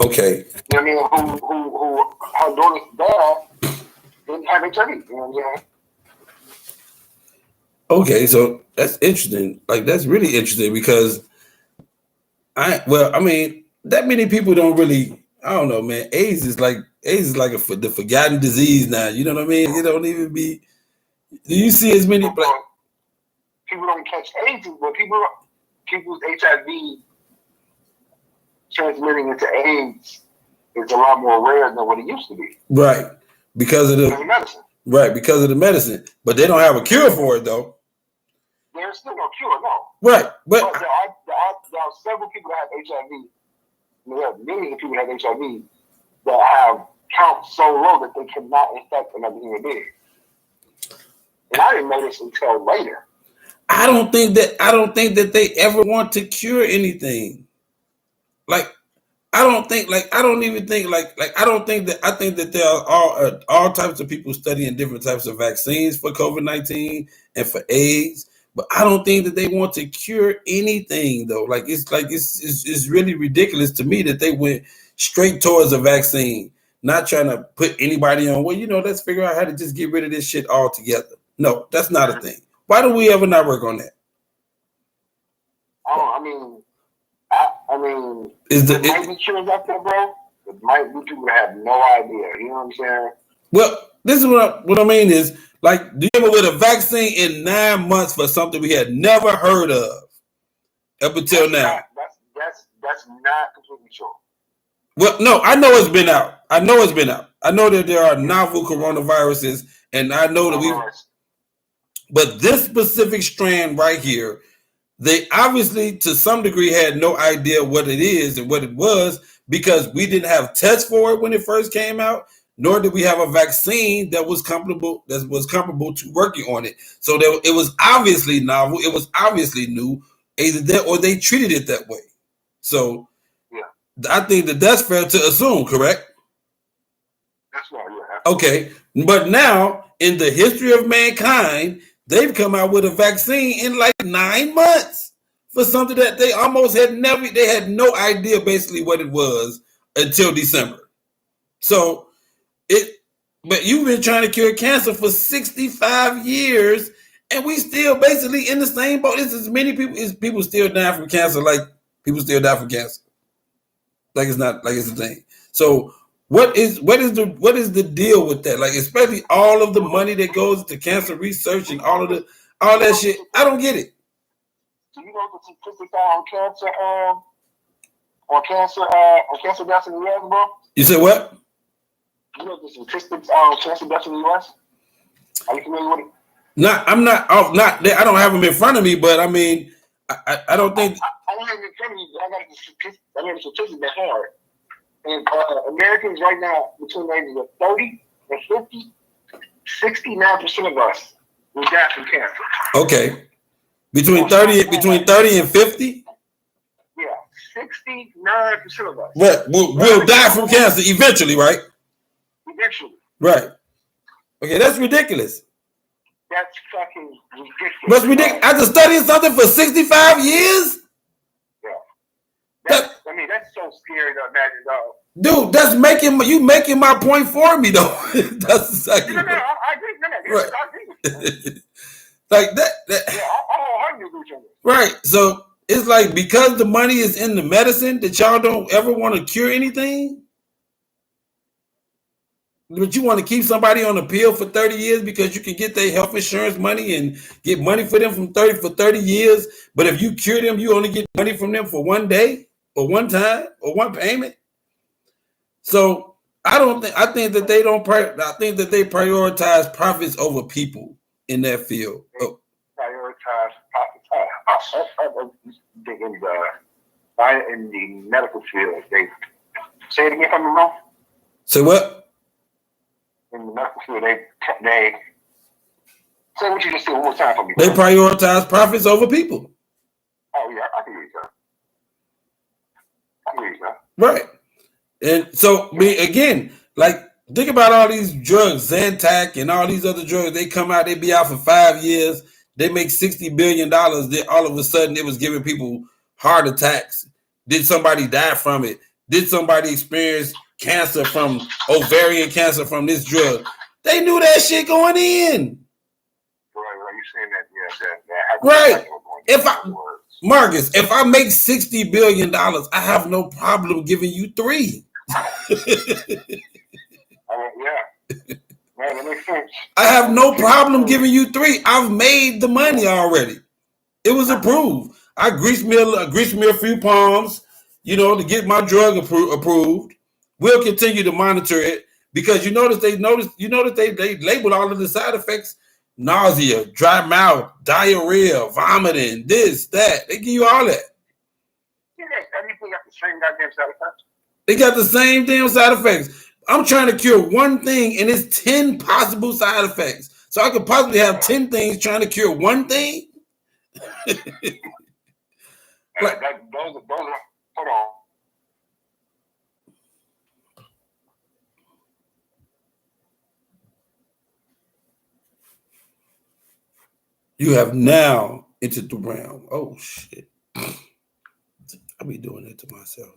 Okay. You know what I mean? Who her daughter's dad didn't have HIV. You know what I'm saying? Okay, so that's interesting. Like that's really interesting because I mean, that many people don't really. I don't know, man. AIDS is like the forgotten disease now. You know what I mean? It don't even be. Do you see as many? People don't catch AIDS, but people's HIV transmitting into AIDS is a lot more rare than what it used to be. Right, because of the medicine. Right, because of the medicine, but they don't have a cure for it though. There's still no cure, no. Right, but there are several people that have HIV. There are millions of people that have HIV that have counts so low that they cannot infect another human being. And I didn't know this until later. I don't think that they ever want to cure anything. I think that there are all types of people studying different types of vaccines for COVID-19 and for AIDS, but I don't think that they want to cure anything though. It's really ridiculous to me that they went straight towards a vaccine, not trying to put anybody on. Well, let's figure out how to just get rid of this shit altogether. No, that's not a thing. Why do we ever not work on that? Oh, I mean, there might be cures out there, bro. There might be people that have no idea. You know what I'm saying? Well, this is what I mean is, like, do you ever with a vaccine in 9 months for something we had never heard of up until now? That's not completely true. Well, no, I know it's been out. I know that there are novel coronaviruses, and I know that but this specific strand right here, they obviously, to some degree, had no idea what it is and what it was because we didn't have tests for it when it first came out, nor did we have a vaccine that was comparable to working on it. So it was obviously novel. It was obviously new, either that or they treated it that way. So yeah, I think that's fair to assume, correct? That's right. Yeah. Okay, but now in the history of mankind, they've come out with a vaccine in like 9 months for something that they almost had they had no idea basically what it was until December. So but you've been trying to cure cancer for 65 years and we still basically in the same boat. It's as many people still die from cancer like people still die from cancer. Like it's not like it's a thing. So what is the deal with that? Like, especially all of the money that goes to cancer research and all that shit. I don't get it. Do you know the statistics on cancer deaths in the U.S., bro? You said what? You know the statistics on cancer deaths in the U.S.? Are you familiar with it? I don't have them in front of me, but I mean, I don't think. I don't have them in front of me, but I got the statistics that hard. And Americans right now, between the ages of 30 and 50, 69% of us will die from cancer. Okay. Between 30 and 50? Yeah, 69% of us. We'll die from cancer eventually, right? Eventually. Right. Okay, that's ridiculous. That's fucking ridiculous. That's ridiculous. After studying something for 65 years? That's so scary to imagine, though. Dude, that's making my point for me, though. That's exactly. No, I agree. Right. I agree with you. Like that. Yeah, I agree with you. Right. So it's like because the money is in the medicine that y'all don't ever want to cure anything. But you want to keep somebody on a pill for 30 years because you can get their health insurance money and get money for them for 30 years. But if you cure them, you only get money from them for one day or one time or one payment. So I think that they prioritize profits over people in that field. Prioritize in the medical field. They say it again if I'm wrong. Say what? In the medical field, they say what you just said one more time for me. They prioritize profits over people. Oh yeah, I can hear you, sir. Right. And so, again, like, think about all these drugs, Zantac and all these other drugs. They come out, they be out for 5 years. They make $60 billion. Then all of a sudden, it was giving people heart attacks. Did somebody die from it? did somebody experience cancer from ovarian cancer from this drug? They knew that shit going in. Right, you saying that? Right. Marcus, if I make $60 billion, I have no problem giving you 3. Man, that makes sense. I have no problem giving you 3. I've made the money already. It was approved. I greased me a few palms, to get my drug approved. We'll continue to monitor it because they labeled all of the side effects: nausea, dry mouth, diarrhea, vomiting, this, that. They give you all that. Yeah, everything got the same goddamn side effects. They got the same damn side effects. I'm trying to cure one thing, and it's 10 possible side effects. So I could possibly have 10 things trying to cure one thing. Those are, hold on. You have now entered the realm. Oh shit! I be doing that to myself.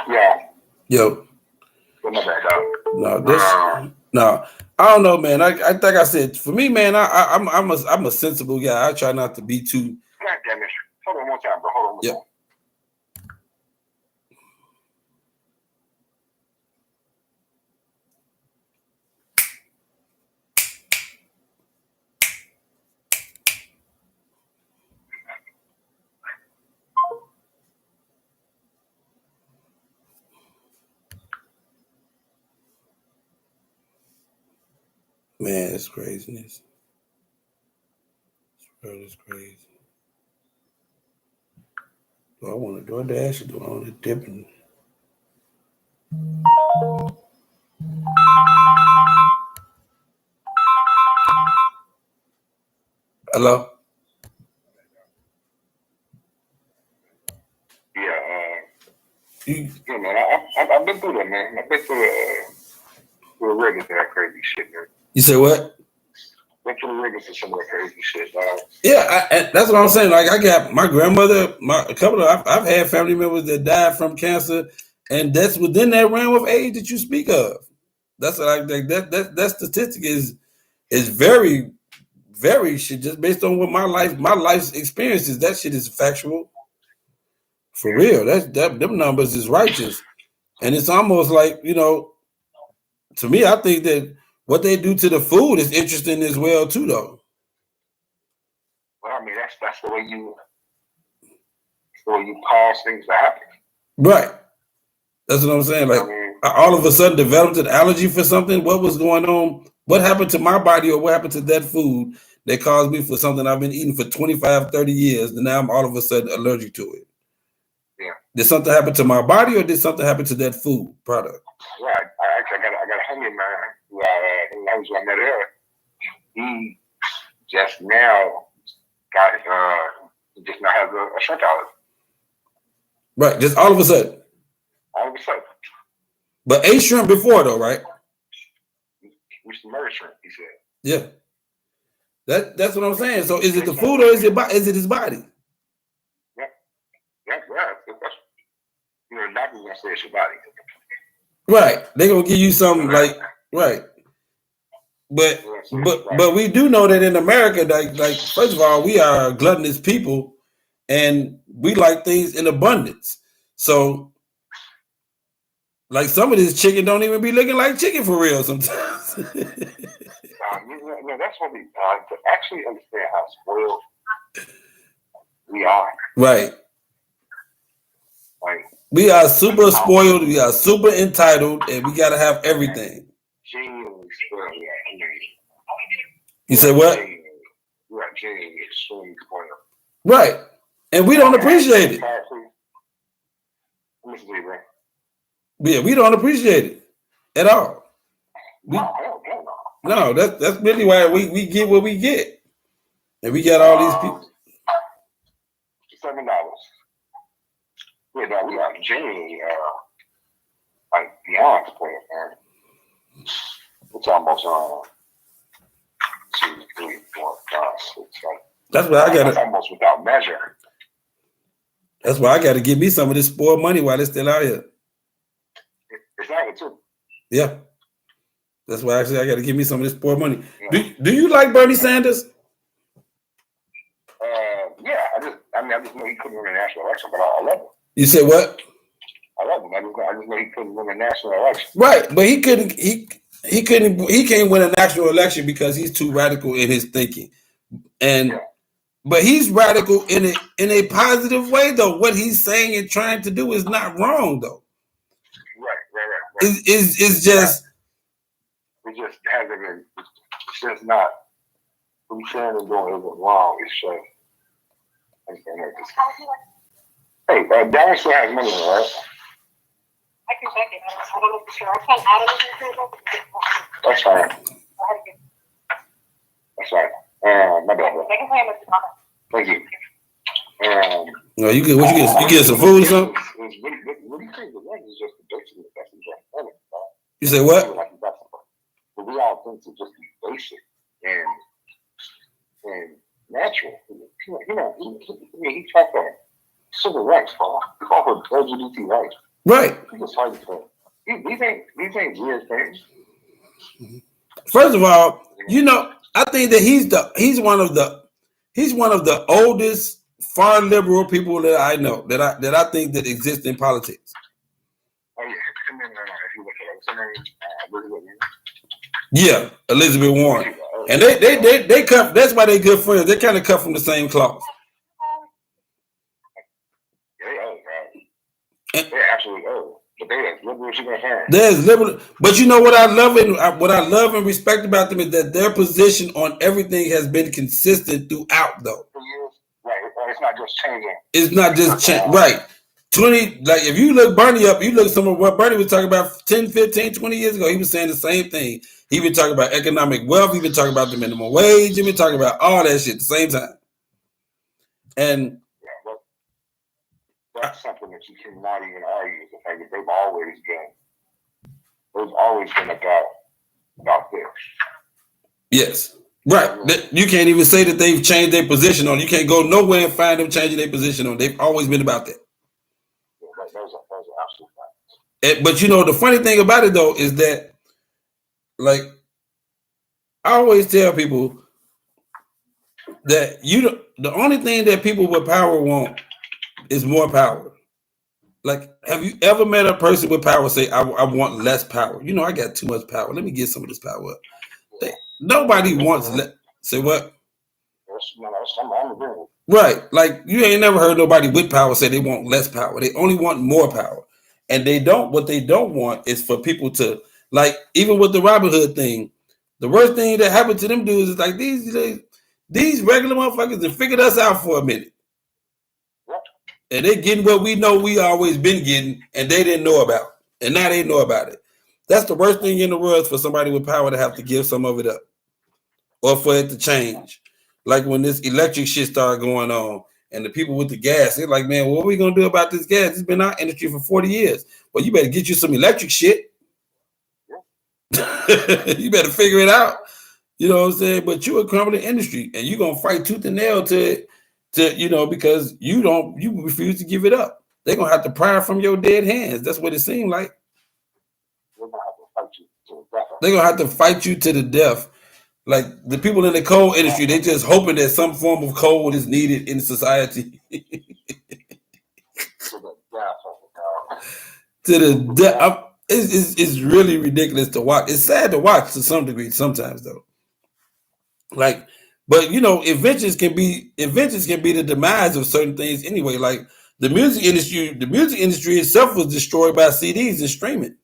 Yeah. Yo. No. I don't know, man. I think I said for me, man. I'm a sensible guy. I try not to be too. God damn it! Hold on one time, bro. Hold on. Yep. Man, it's craziness. It's crazy. Do I want to DoorDash or do I want to dip in? Hello? Yeah, man. I've been through that, man. I've been through the rigors of that crazy shit, man. You say what? Went through the rigors of some of that crazy shit, dog. Yeah, that's what I'm saying. Like I got my grandmother, I've had family members that died from cancer, and that's within that realm of age that you speak of. That's like that statistic is very, very shit. Just based on what my life's experiences, that shit is factual. For real, them numbers is righteous, and it's almost like to me, I think that what they do to the food is interesting as well too, though. Well, I mean that's the way you cause things to happen. Right. That's what I'm saying. Like I all of a sudden developed an allergy for something. What was going on? What happened to my body, or what happened to that food that caused me for something I've been eating for 25, 30 years, and now I'm all of a sudden allergic to it? Yeah. Did something happen to my body, or did something happen to that food product? Right. I got a homie of mine who I met her. He just now has a shrimp allergy. Right. Just all of a sudden. All of a sudden. But ate shrimp before though, right? We used to murder shrimp, he said. Yeah. That's what I'm saying. So is it the food or is it his body? Yeah. The doctor's gonna say it's your body. Right. They're gonna give you something like right. But we do know that in America, like first of all, we are gluttonous people and we like things in abundance. So like some of this chicken don't even be looking like chicken for real sometimes. That's what to actually understand how spoiled we are. Right. Like we are super spoiled, we are super entitled, and we gotta have everything. Genuinely spoiled. You say what? We are genuinely extremely spoiled. Right. And we don't appreciate it. Listen to you, bro. Yeah, we don't appreciate it at all. No, that's really why we get what we get. And we got all these people. $7. with we are genuinely like beyond player, man. It's almost 2, 3, 4, 5, 6. That's why I got to almost without measure. That's why I got to give me some of this spoiled money while it's still out here. Exactly too. Yeah, that's why actually I got to give me some of this spoiled money. Yeah. Do you like Bernie Sanders? Yeah, I just know he couldn't win a national election, but I love him. You said what? I love him. I just know he couldn't win a national election. Right, but he couldn't. He can't win a national election because he's too radical in his thinking, and yeah. But he's radical in a positive way though. What he's saying and trying to do is not wrong though. Right. It's just. It just hasn't been. It's just not. What he's saying and doing isn't wrong. It's just. Hey, Darren still has money, right? I can check it. I don't know for sure. I can't add anything to it. That's fine. That's fine. My bad. I can play with the mother. Thank you. No, you get what you get? You get some food or something? What do you think? The rent is just the basic investment. You say what? But we all think it's just basic and natural. He talked about civil rights for LGBT rights. Right. These ain't weird things. First of all, I think that he's one of the oldest, far liberal people that I know that I think that exist in politics. Oh yeah, and then if you look at it, yeah, Elizabeth Warren, and they cut. That's why they good friends. They kind of cut from the same cloth. They're absolutely old, but they're as liberal as you're gonna find. There's liberal, but you know what I love and respect about them is that their position on everything has been consistent throughout, though. Right, it's not just changing. It's not just right. 20, like if you look Bernie up, you look some of what Bernie was talking about 10, 15, 20 years ago. He was saying the same thing. He been talking about economic wealth. He been talking about the minimum wage. He been talking about all that shit at the same time. And that's something that you cannot even argue is the fact that they've always been about this. Yes. Right. You can't even say that they've changed their position on. You can't go nowhere and find them changing their position on. They've always been about that. Yeah, those are absolute facts. But the funny thing about it though is that, like, I always tell people that the only thing that people with power want is more power. Like, have you ever met a person with power say, I want less power? I got too much power. Let me get some of this power up. Nobody wants say what? Right. Like, you ain't never heard nobody with power say they want less power. They only want more power. And what they don't want is for people to, like, even with the Robin Hood thing, the worst thing that happened to them dudes is like these regular motherfuckers that figured us out for a minute. And they getting what we know we always been getting, and they didn't know about. And now they know about it. That's the worst thing in the world for somebody with power to have to give some of it up. Or for it to change. Like when this electric shit started going on, and the people with the gas, they're like, man, what are we going to do about this gas? It's been our industry for 40 years. Well, you better get you some electric shit. You better figure it out. You know what I'm saying? But you're a crumbling industry, and you're going to fight tooth and nail to because you refuse to give it up. They're going to have to pry from your dead hands. That's what it seemed like. They're going to have to fight you to the death. Like the people in the coal industry, they're just hoping that some form of coal is needed in society. To the death. It's really ridiculous to watch. It's sad to watch to some degree sometimes, though. Like, but inventions can be the demise of certain things anyway. Like the music industry itself was destroyed by CDs and streaming.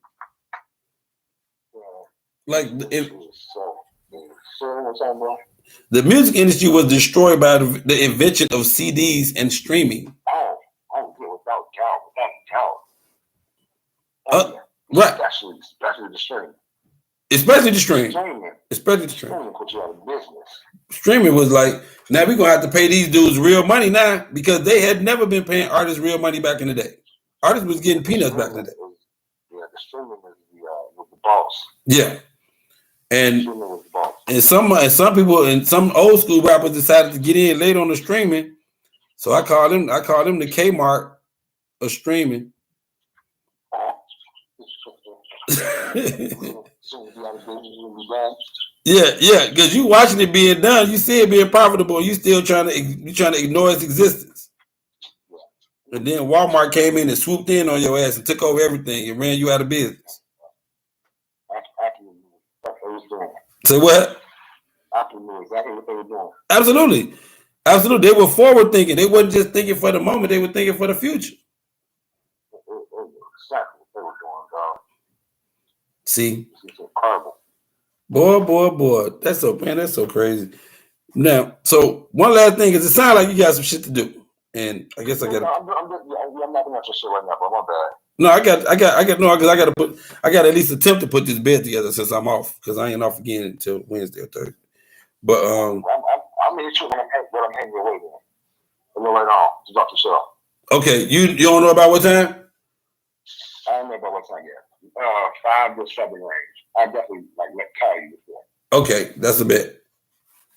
Like the music industry was destroyed by the invention of CDs and streaming. Without doubt. Right. Especially the streaming. Especially the streaming. Streaming put you out of business. Streaming was like, now we're going to have to pay these dudes real money now because they had never been paying artists real money back in the day. Artists was getting peanuts back in the day. Yeah, the streaming was the boss. Yeah, and Streaming was the boss. some people and some old school rappers decided to get in late on the streaming. So I call them the Kmart of streaming. Yeah, because you watching it being done, you see it being profitable, you still trying to ignore its existence. And then Walmart came in and swooped in on your ass and took over everything and ran you out of business. Say what? Apple knew exactly what they were doing. Absolutely. They were forward thinking. They wasn't just thinking for the moment, they were thinking for the future. Exactly what they were doing, dog. See? This is incredible. Boy. That's so crazy. Now, so one last thing is it sounds like you got some shit to do. And I guess I got. I'm not gonna your shit right now, but my bad. No, I got at least attempt to put this bed together since I'm off because I ain't off again until Wednesday or Thursday. But I'm in sure when I'm hanging away then. A little later on to drop the show. Okay, you don't know about what time? I don't know about what time yet. 5 to 7 range. I definitely call you before. Okay, that's a bet.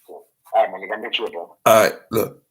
Cool. All right, man. I'm gonna make sure though. All right, look.